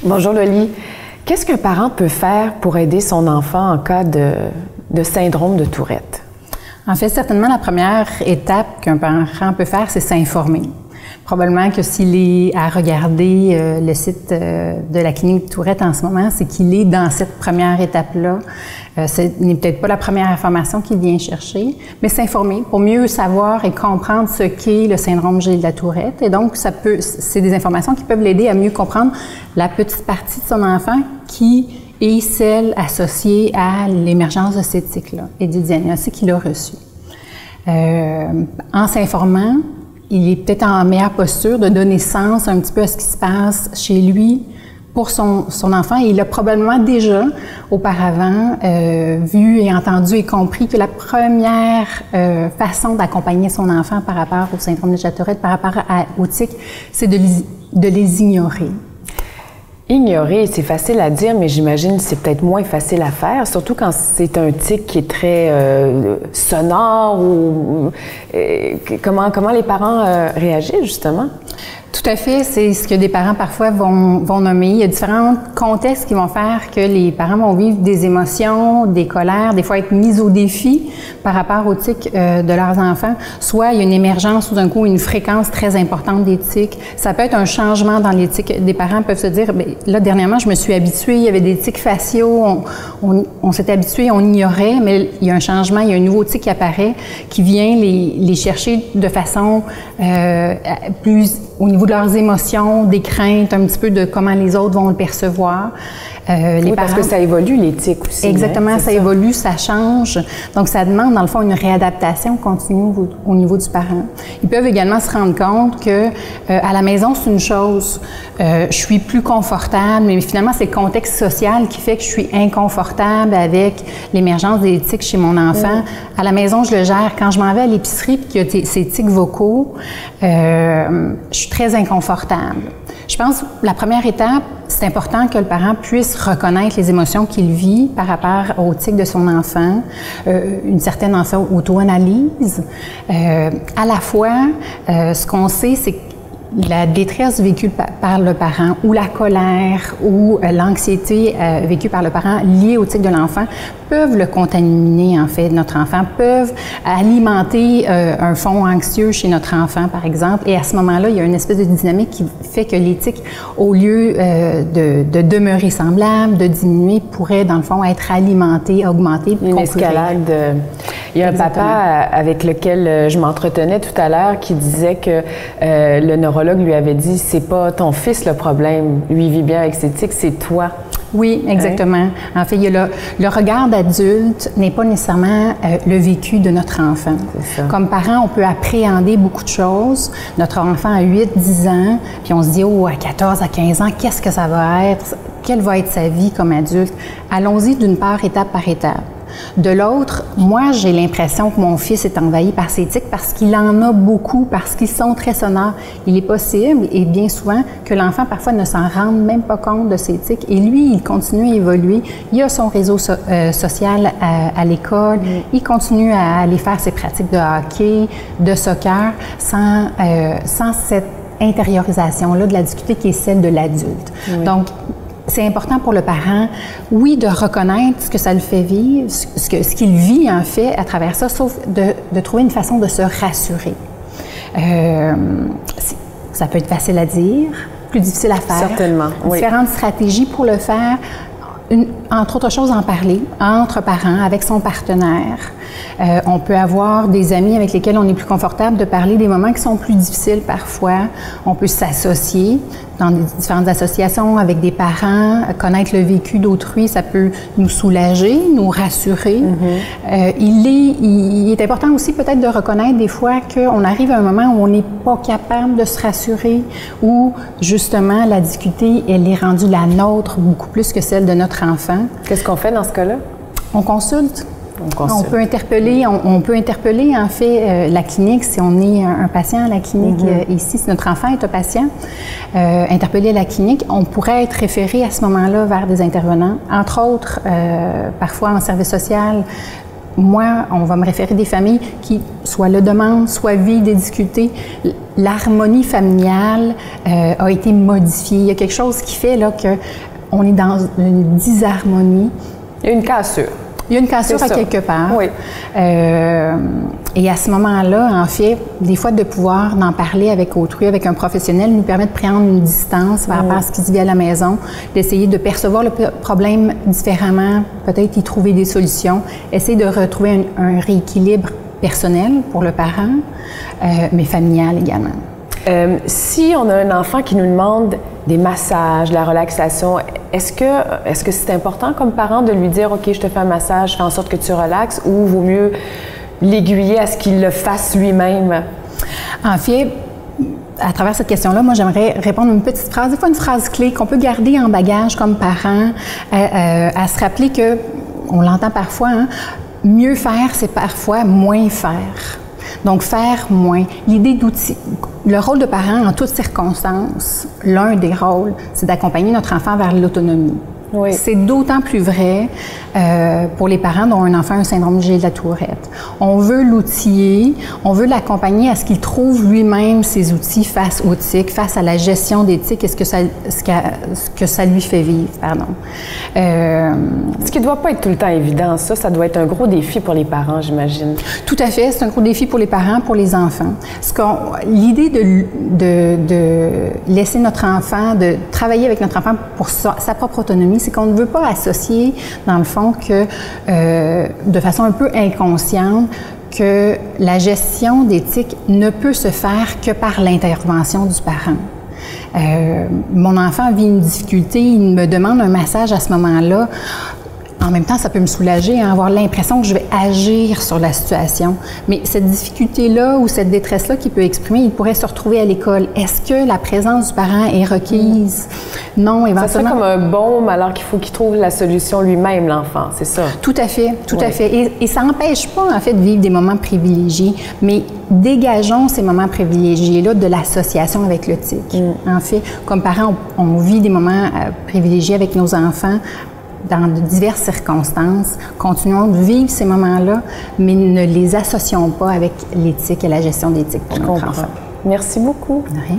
Bonjour Loli. Qu'est-ce qu'un parent peut faire pour aider son enfant en cas de syndrome de Tourette? En fait, certainement, la première étape qu'un parent peut faire, c'est s'informer. Probablement que s'il est à regarder le site de la clinique de Tourette en ce moment, c'est qu'il est dans cette première étape-là. Ce n'est peut-être pas la première information qu'il vient chercher, mais s'informer pour mieux savoir et comprendre ce qu'est le syndrome de la Tourette. Et donc, c'est des informations qui peuvent l'aider à mieux comprendre la petite partie de son enfant qui est celle associée à l'émergence de ces tics-là et du diagnostic qu'il a reçu. En s'informant, il est peut-être en meilleure posture de donner sens un petit peu à ce qui se passe chez lui pour son enfant. Et il a probablement déjà, auparavant, vu et entendu et compris que la première façon d'accompagner son enfant par rapport au syndrome de la Tourette, par rapport aux tics, c'est de les ignorer. Ignorer, c'est facile à dire, mais j'imagine que c'est peut-être moins facile à faire, surtout quand c'est un tic qui est très sonore ou comment les parents réagissent justement? Tout à fait, c'est ce que des parents parfois vont nommer. Il y a différents contextes qui vont faire que les parents vont vivre des émotions, des colères, des fois être mis au défi par rapport aux tics de leurs enfants. Soit il y a une émergence ou d'un coup une fréquence très importante des tics. Ça peut être un changement dans les tics. Des parents peuvent se dire, bien, là dernièrement je me suis habituée, il y avait des tics faciaux, on s'était habitué, on ignorait, mais il y a un changement, il y a un nouveau tic qui apparaît, qui vient les chercher de façon plus au niveau de leurs émotions, des craintes, un petit peu de comment les autres vont le percevoir. Oui, parce que ça évolue, les tics aussi. Exactement, hein, ça évolue, ça change. Donc, ça demande, dans le fond, une réadaptation continue au niveau du parent. Ils peuvent également se rendre compte que à la maison, c'est une chose, je suis plus confortable, mais finalement, c'est le contexte social qui fait que je suis inconfortable avec l'émergence des tics chez mon enfant. Oui. À la maison, je le gère. Quand je m'en vais à l'épicerie et qu'il y a ces tics vocaux, je suis très inconfortable. Je pense que la première étape, c'est important que le parent puisse reconnaître les émotions qu'il vit par rapport aux tics de son enfant, une certaine auto-analyse. À la fois, ce qu'on sait, c'est que la détresse vécue par le parent ou la colère ou l'anxiété vécue par le parent liée au tic de l'enfant peuvent le contaminer, en fait, notre enfant, peuvent alimenter un fond anxieux chez notre enfant, par exemple. Et à ce moment-là, il y a une espèce de dynamique qui fait que les tics, au lieu de demeurer semblables, de diminuer, pourraient, dans le fond, être alimentés, augmentés. Une escalade. Il y a un papa avec lequel je m'entretenais tout à l'heure qui disait que le neurologue lui avait dit « c'est pas ton fils le problème, lui il vit bien avec ses tics, c'est toi ». Oui, exactement. Hein? En fait, il y a le regard d'adulte n'est pas nécessairement le vécu de notre enfant. Comme parent, on peut appréhender beaucoup de choses. Notre enfant a 8-10 ans, puis on se dit « oh, à 14, à 15 ans, qu'est-ce que ça va être? Quelle va être sa vie comme adulte? » Allons-y d'une part, étape par étape. De l'autre, moi, j'ai l'impression que mon fils est envahi par ces tics parce qu'il en a beaucoup, parce qu'ils sont très sonores. Il est possible, et bien souvent, que l'enfant, parfois, ne s'en rende même pas compte de ces tics. Et lui, il continue à évoluer. Il a son réseau social à l'école. Il continue à aller faire ses pratiques de hockey, de soccer, sans cette intériorisation-là de la difficulté qui est celle de l'adulte. Oui. Donc, c'est important pour le parent, oui, de reconnaître ce que ça le fait vivre, ce qu'il vit en fait à travers ça, sauf de trouver une façon de se rassurer. Ça peut être facile à dire, plus difficile à faire. Certainement, oui. Différentes stratégies pour le faire. Entre autres choses, en parler entre parents, avec son partenaire. On peut avoir des amis avec lesquels on est plus confortable de parler des moments qui sont plus difficiles parfois. On peut s'associer dans des différentes associations avec des parents, connaître le vécu d'autrui, ça peut nous soulager, nous rassurer. Il est important aussi peut-être de reconnaître des fois qu'on arrive à un moment où on n'est pas capable de se rassurer, où justement la difficulté, elle est rendue la nôtre beaucoup plus que celle de notre enfant. Qu'est-ce qu'on fait dans ce cas-là? On consulte. On peut interpeller en fait la clinique si on est un patient à la clinique ici, si notre enfant est un patient, interpeller la clinique, on pourrait être référé à ce moment-là vers des intervenants, entre autres parfois en service social moi, on va me référer des familles qui soit le demandent, soit vivent des difficultés. L'harmonie familiale a été modifiée. Il y a quelque chose qui fait là qu'on est dans une disharmonie. Il y a une cassure. Il y a une cassure à quelque part. Oui. Et à ce moment-là, en fait, des fois, de pouvoir en parler avec autrui, avec un professionnel, nous permet de prendre une distance par rapport à ce qui se vit à la maison, d'essayer de percevoir le problème différemment, peut-être y trouver des solutions, essayer de retrouver un rééquilibre personnel pour le parent, mais familial également. Si on a un enfant qui nous demande des massages, de la relaxation, est-ce que c'est important comme parent de lui dire « OK, je te fais un massage, fais en sorte que tu relaxes » ou vaut mieux l'aiguiller à ce qu'il le fasse lui-même? En fait, à travers cette question-là, moi, j'aimerais répondre à une petite phrase, des fois une phrase clé qu'on peut garder en bagage comme parent, à se rappeler que, on l'entend parfois, hein, mieux faire, c'est parfois moins faire. Donc, faire moins. L'idée d'outils. Le rôle de parent, en toutes circonstances, l'un des rôles, c'est d'accompagner notre enfant vers l'autonomie. Oui. C'est d'autant plus vrai pour les parents dont un enfant a un syndrome de la Tourette. On veut l'outiller, on veut l'accompagner à ce qu'il trouve lui-même ses outils face aux tics, face à la gestion des tics et ce que ça lui fait vivre. Pardon. Ce qui ne doit pas être tout le temps évident, ça doit être un gros défi pour les parents, j'imagine. Tout à fait, c'est un gros défi pour les parents, pour les enfants. L'idée de laisser notre enfant, de travailler avec notre enfant pour sa propre autonomie, c'est qu'on ne veut pas associer, dans le fond, que de façon un peu inconsciente, que la gestion des tics ne peut se faire que par l'intervention du parent. Mon enfant vit une difficulté, il me demande un massage à ce moment-là. En même temps, ça peut me soulager, hein, avoir l'impression que je vais agir sur la situation. Mais cette difficulté-là ou cette détresse-là qu'il peut exprimer, il pourrait se retrouver à l'école. Est-ce que la présence du parent est requise? Non, éventuellement. Ça serait comme un baume alors qu'il faut qu'il trouve la solution lui-même, l'enfant, c'est ça? Tout à fait, tout à fait. Et ça n'empêche pas, en fait, de vivre des moments privilégiés, mais dégageons ces moments privilégiés-là de l'association avec le tic. En fait, comme parents, on vit des moments privilégiés avec nos enfants, dans de diverses circonstances. Continuons de vivre ces moments-là, mais ne les associons pas avec l'éthique et la gestion d'éthique pour notre enfant. Merci beaucoup. De rien.